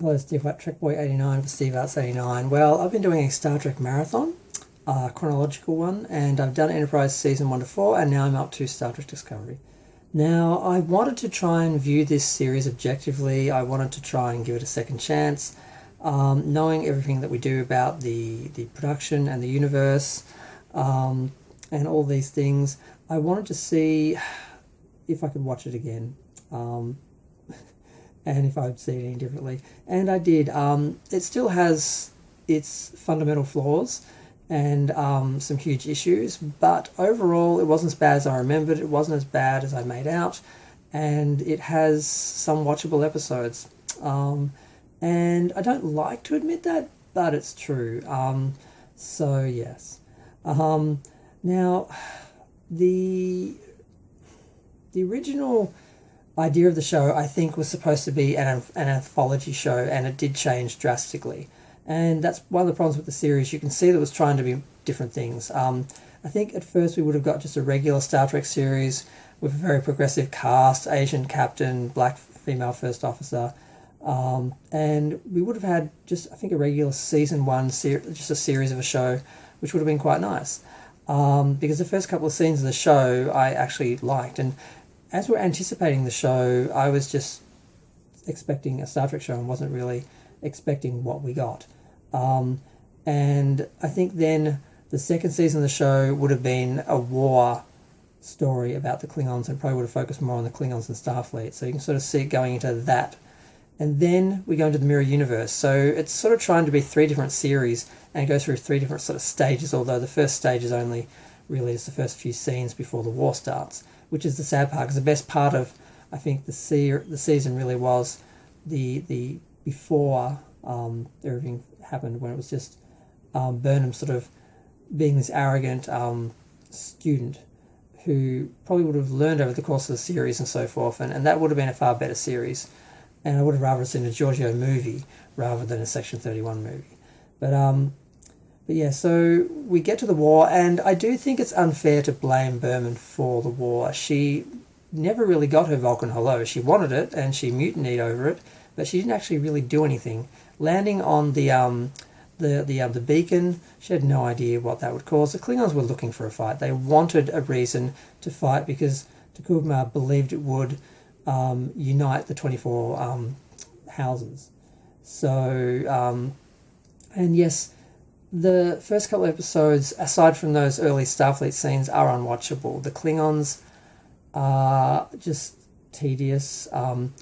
Hello, Steve White, Trek Boy 89 for Steve Arts 89. Well, I've been doing a Star Trek marathon, a chronological one, and I've done Enterprise Season 1 to 4, and now I'm up to Star Trek Discovery. Now, I wanted to try and view this series objectively. I wanted to try and give it a second chance, knowing everything that we do about the production and the universe, and all these things. I wanted to see if I could watch it again. And if I'd see it any differently. And I did. It still has its fundamental flaws and some huge issues, but overall it wasn't as bad as I remembered, it wasn't as bad as I made out, and it has some watchable episodes. And I don't like to admit that, but it's true. So yes. Now, the original idea of the show, I think, was supposed to be an anthology show, and it did change drastically. And that's one of the problems with the series. You can see that it was trying to be different things. I think at first we would have got just a regular Star Trek series with a very progressive cast, Asian captain, black female first officer, and we would have had just, I think, a regular season one, just a series of a show, which would have been quite nice. Because the first couple of scenes of the show I actually liked, and as we're anticipating the show, I was just expecting a Star Trek show and wasn't really expecting what we got. And I think then the second season of the show would have been a war story about the Klingons, and probably would have focused more on the Klingons and Starfleet. So you can sort of see it going into that. And then we go into the Mirror Universe. So it's sort of trying to be three different series and go through three different sort of stages, although the first stage is only really just the first few scenes before the war starts, which is the sad part, because the best part of, I think, the season really was the before everything happened, when it was just Burnham sort of being this arrogant student who probably would have learned over the course of the series and so forth, and that would have been a far better series. And I would have rather seen a Giorgio movie rather than a Section 31 movie. But yeah, so we get to the war, and I do think it's unfair to blame Berman for the war. She never really got her Vulcan hello. She wanted it, and she mutinied over it, but she didn't actually really do anything. Landing on the beacon, she had no idea what that would cause. The Klingons were looking for a fight. They wanted a reason to fight because T'Kuvma believed it would unite the 24 houses. So, and yes, the first couple of episodes, aside from those early Starfleet scenes, are unwatchable. The Klingons are just tedious, and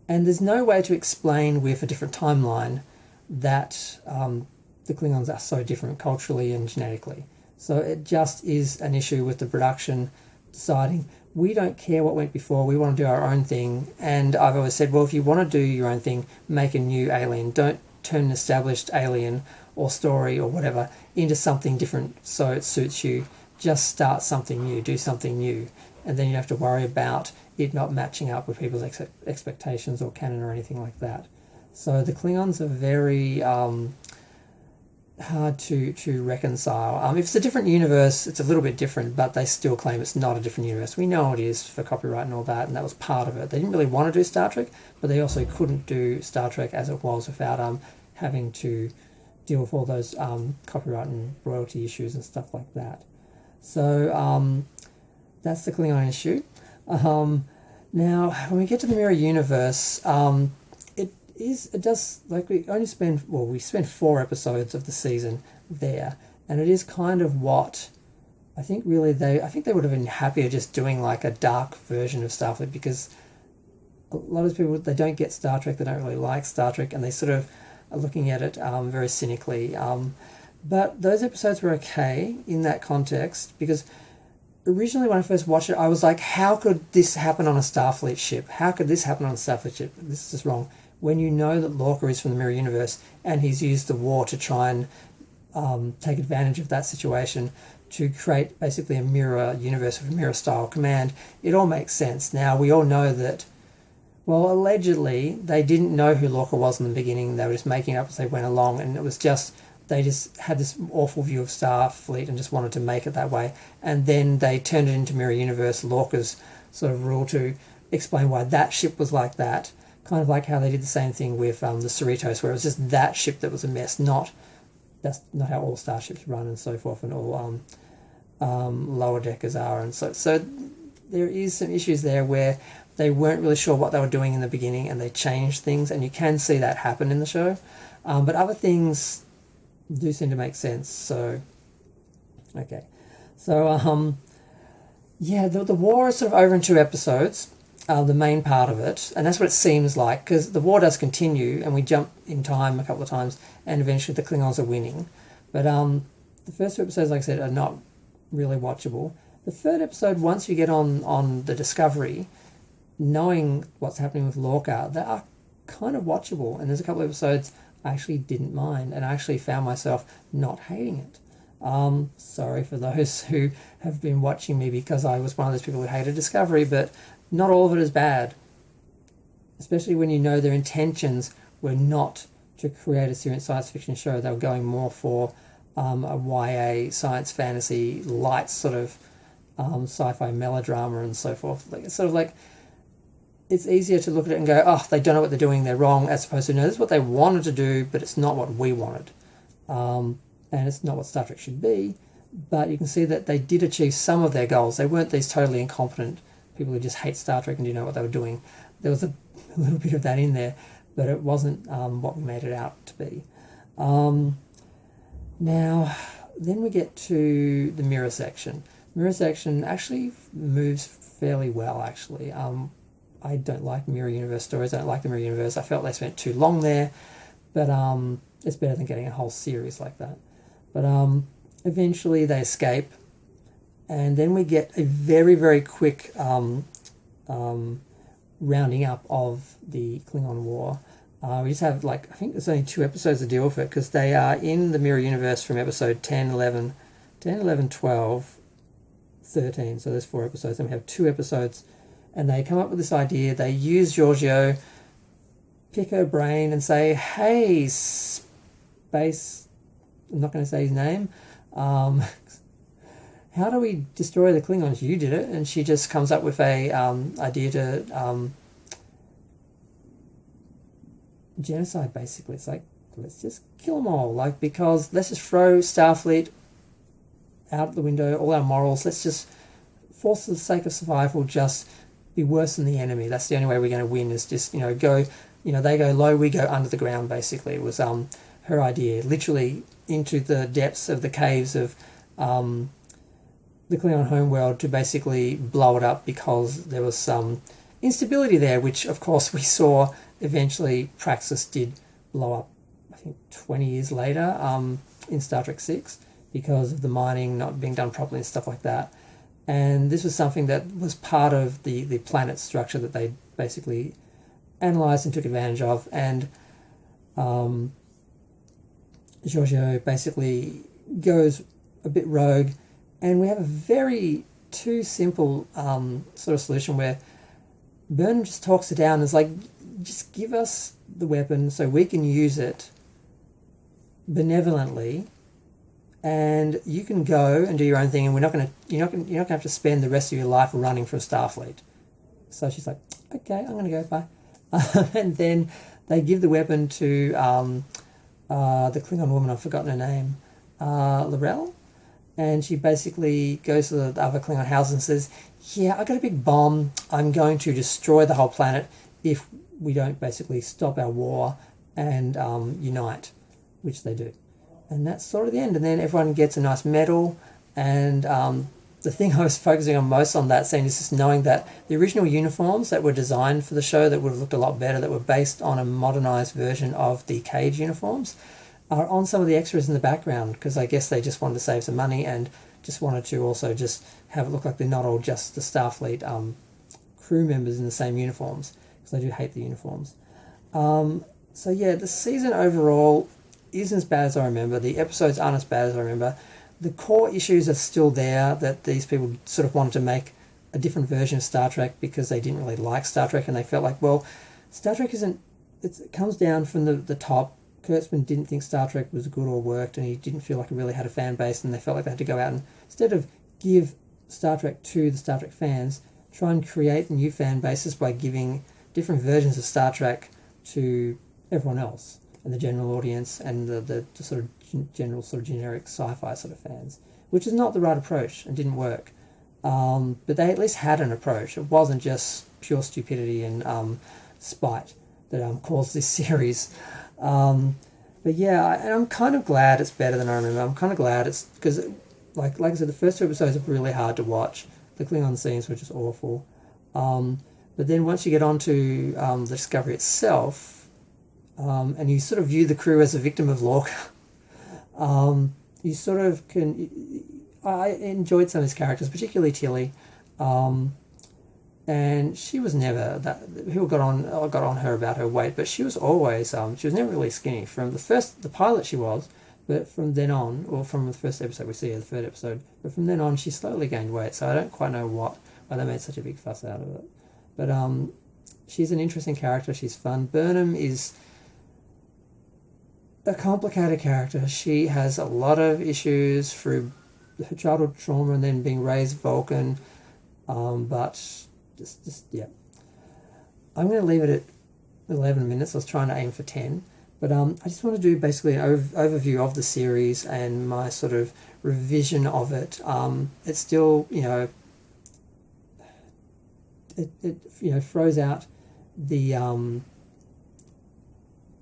there's no way to explain with a different timeline that the Klingons are so different culturally and genetically. So it just is an issue with the production deciding, we don't care what went before, we want to do our own thing. And I've always said, well, if you want to do your own thing, make a new alien. Don't turn an established alien or story or whatever into something different so it suits you. Just start something new, do something new, and then you don't have to worry about it not matching up with people's expectations or canon or anything like that. So the Klingons are very hard to reconcile. If it's a different universe, it's a little bit different, but they still claim it's not a different universe. We know it is for copyright and all that, and that was part of it. They didn't really want to do Star Trek, but they also couldn't do Star Trek as it was without having to deal with all those copyright and royalty issues and stuff like that. So that's the Klingon issue. Now, when we get to the Mirror Universe, it does, like, we spend 4 episodes of the season there, and it is kind of what I think really I think they would have been happier just doing like a dark version of Starfleet, because a lot of people, they don't get Star Trek, they don't really like Star Trek, and they sort of are looking at it very cynically. But those episodes were okay in that context, because originally when I first watched it, I was like, how could this happen on a Starfleet ship? How could this happen on a Starfleet ship? This is just wrong. When you know that Lorca is from the Mirror Universe, and he's used the war to try and take advantage of that situation to create basically a mirror universe with a mirror-style command, it all makes sense. Now, we all know that, well, allegedly, they didn't know who Lorca was in the beginning. They were just making it up as they went along, and it was just, they just had this awful view of Starfleet and just wanted to make it that way. And then they turned it into Mirror Universe, Lorca's sort of rule, to explain why that ship was like that. kind of like how they did the same thing with the Cerritos, where it was just that ship that was a mess. That's not how all starships run and so forth, and all lower deckers are, and so there is some issues there where they weren't really sure what they were doing in the beginning, and they changed things, and you can see that happen in the show. But other things do seem to make sense. So, okay, so yeah, the war is sort of over in 2 episodes. The main part of it, and that's what it seems like, because the war does continue, and we jump in time a couple of times, and eventually the Klingons are winning. But the first 2 episodes, like I said, are not really watchable. The 3rd episode, once you get on the Discovery, knowing what's happening with Lorca, they are kind of watchable, and there's a couple of episodes I actually didn't mind, and I actually found myself not hating it. Sorry for those who have been watching me because I was one of those people who hated Discovery, but not all of it is bad, especially when you know their intentions were not to create a serious science fiction show. They were going more for a YA science fantasy light sort of sci-fi melodrama and so forth. Like, it's sort of like, it's easier to look at it and go, oh, they don't know what they're doing, they're wrong, as opposed to, no, this is what they wanted to do, but it's not what we wanted. And it's not what Star Trek should be, but you can see that they did achieve some of their goals. They weren't these totally incompetent people who just hate Star Trek and didn't know what they were doing. There was a little bit of that in there, but it wasn't what we made it out to be. Now, then we get to the mirror section. Mirror section actually moves fairly well, actually. I don't like Mirror Universe stories. I don't like the Mirror Universe. I felt they spent too long there, but it's better than getting a whole series like that. But eventually they escape, and then we get a very, very quick rounding up of the Klingon War. We just have, like, I think there's only 2 episodes to deal with it, because they are in the Mirror Universe from episode 10, 11, 12, 13. So there's 4 episodes, and we have 2 episodes, and they come up with this idea. They use Giorgio, pick her brain, and say, hey, Space, I'm not going to say his name, how do we destroy the Klingons? You did it. And she just comes up with a idea to genocide, basically. It's like, let's just kill them all, like, because let's just throw Starfleet out the window, all our morals. Let's just, for the sake of survival, just be worse than the enemy. That's the only way we're going to win, is just, go, they go low, we go under the ground, basically. It was her idea, literally into the depths of the caves of the Klingon homeworld, to basically blow it up because there was some instability there, which of course we saw eventually Praxis did blow up, I think 20 years later in Star Trek 6, because of the mining not being done properly and stuff like that. And this was something that was part of the planet structure that they basically analysed and took advantage of. And Giorgio basically goes a bit rogue, and we have a very too simple sort of solution where Burnham just talks it down and is like, just give us the weapon so we can use it benevolently, and you can go and do your own thing, and you're not gonna have to spend the rest of your life running from Starfleet. So she's like, okay, I'm gonna go, bye. And then they give the weapon to the Klingon woman, I've forgotten her name, L'Rell, and she basically goes to the other Klingon house and says, yeah, I got a big bomb, I'm going to destroy the whole planet if we don't basically stop our war and unite, which they do. And that's sort of the end. And then everyone gets a nice medal. And the thing I was focusing on most on that scene is just knowing that the original uniforms that were designed for the show that would have looked a lot better, that were based on a modernized version of the Cage uniforms, are on some of the extras in the background, because I guess they just wanted to save some money and just wanted to also just have it look like they're not all just the Starfleet crew members in the same uniforms, because I do hate the uniforms. So yeah, the season overall isn't as bad as I remember. The episodes aren't as bad as I remember. The core issues are still there, that these people sort of wanted to make a different version of Star Trek because they didn't really like Star Trek, and they felt like, well, Star Trek isn't, it comes down from the top. Kurtzman didn't think Star Trek was good or worked, and he didn't feel like it really had a fan base, and they felt like they had to go out and, instead of give Star Trek to the Star Trek fans, try and create new fan bases by giving different versions of Star Trek to everyone else and the general audience and the sort of general sort of generic sci-fi sort of fans, which is not the right approach and didn't work. But they at least had an approach. It wasn't just pure stupidity and spite that caused this series. But yeah, and I'm kind of glad it's better than I remember. I'm kind of glad it's because, like I said, the first 2 episodes are really hard to watch. The Klingon scenes were just awful. But then once you get onto the Discovery itself, and you sort of view the crew as a victim of Lorca, you sort of can. I enjoyed some of his characters, particularly Tilly. And she was never that. People got on her about her weight, but she was always she was never really skinny. From the pilot she was, but from then on, or from the first episode we see her, the third episode, but from then on she slowly gained weight. So I don't quite know why they made such a big fuss out of it. But she's an interesting character. She's fun. Burnham is a complicated character. She has a lot of issues through her childhood trauma and then being raised Vulcan, but. Just yeah. I'm going to leave it at 11 minutes. I was trying to aim for 10. But I just want to do basically an overview of the series and my sort of revision of it. It's still, it throws out the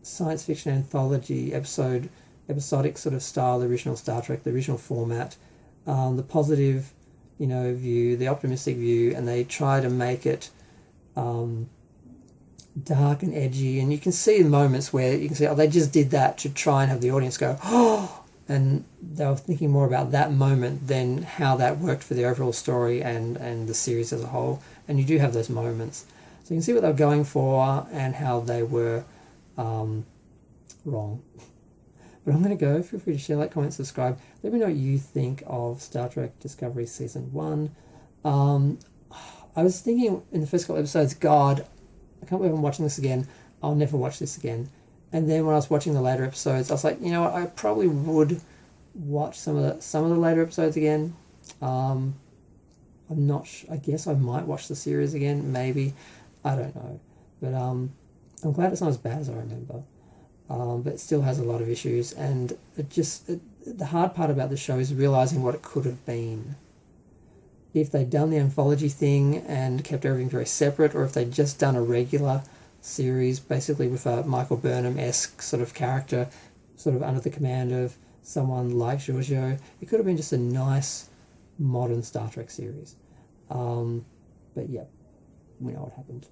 science fiction anthology episodic sort of style, the original Star Trek, the original format, the positive view, the optimistic view, and they try to make it dark and edgy, and you can see moments where you can see, they just did that to try and have the audience go, oh, and they were thinking more about that moment than how that worked for the overall story and the series as a whole, and you do have those moments. So you can see what they were going for and how they were wrong. But I'm going to go. Feel free to share, like, comment, subscribe. Let me know what you think of Star Trek Discovery Season 1. I was thinking in the first couple episodes, God, I can't believe I'm watching this again. I'll never watch this again. And then when I was watching the later episodes, I was like, you know what, I probably would watch some of the later episodes again. I'm not I guess I might watch the series again, maybe. I don't know. But I'm glad it's not as bad as I remember. But it still has a lot of issues, and the hard part about the show is realising what it could have been. If they'd done the anthology thing and kept everything very separate, or if they'd just done a regular series, basically with a Michael Burnham-esque sort of character, sort of under the command of someone like Giorgio, it could have been just a nice, modern Star Trek series. But yeah, we know what happened.